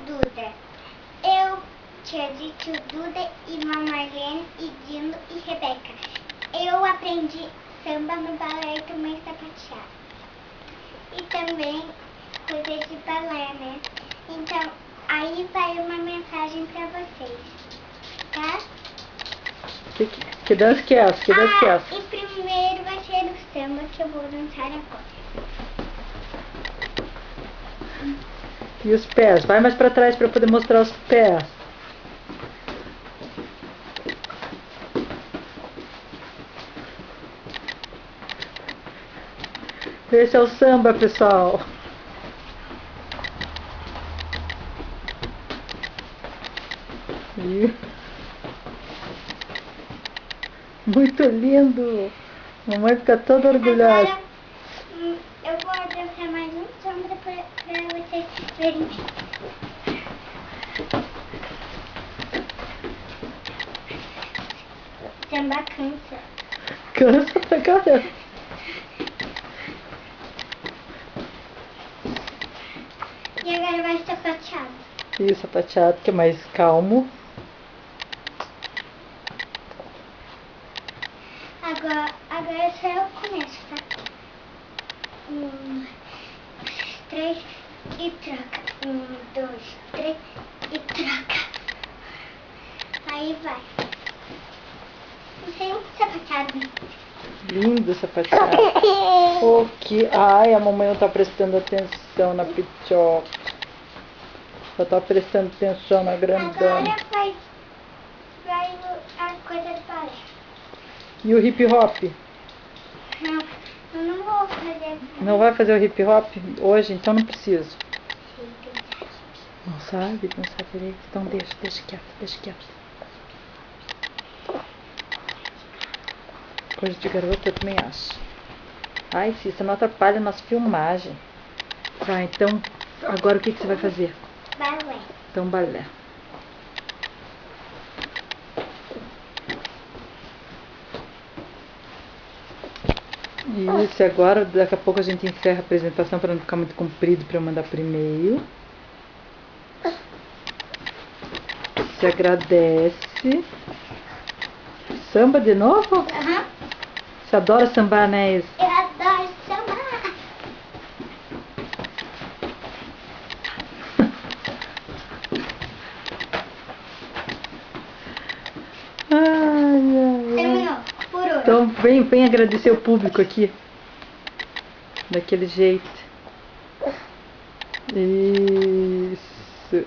Duda. Eu, tia Tio Duda, irmã Marlene, e Dino e Rebeca. Eu aprendi samba no balé e também sapateado. E também coisa de balé, né? Então, aí vai uma mensagem pra vocês, tá? Que dança que é essa? Que dança que é essa? E primeiro vai ser o samba que eu vou dançar agora. E os pés? Vai mais pra trás pra poder mostrar os pés. Esse é o samba, pessoal. Muito lindo. Mamãe fica toda orgulhosa. Agora, eu vou dançar mais um samba pra vocês verem. Samba cansa. Cansa pra caramba. E agora vai sapateado. E o sapateado, que é mais calmo. Agora só eu começo, tá? 1, 2, 3 e troca. 1, 2, 3 e troca. Aí vai. Não sei um sapateado. Lindo sapateado. Oh, que... Ai, a mamãe não tá prestando atenção na pichoca. Só tá prestando atenção na grandona. Agora vai a coisa do balé. E o hip hop? Não, eu não vou fazer. Não vai fazer o hip hop hoje? Então não preciso. Sim, verdade. Não sabe direito. Então deixa quieto. Coisa de garota eu também acho. Ai, Cissa, não atrapalha a nossa filmagem. Vai, então, agora o que você vai fazer? Balé. Então, balé. Isso, agora daqui a pouco a gente encerra a apresentação para não ficar muito comprido para eu mandar por e-mail. Se agradece. Samba de novo? Aham. Você adora sambar, né, Isa? Eu adoro sambar. Terminou. Por hoje. Então vem agradecer o público aqui. Daquele jeito. Isso.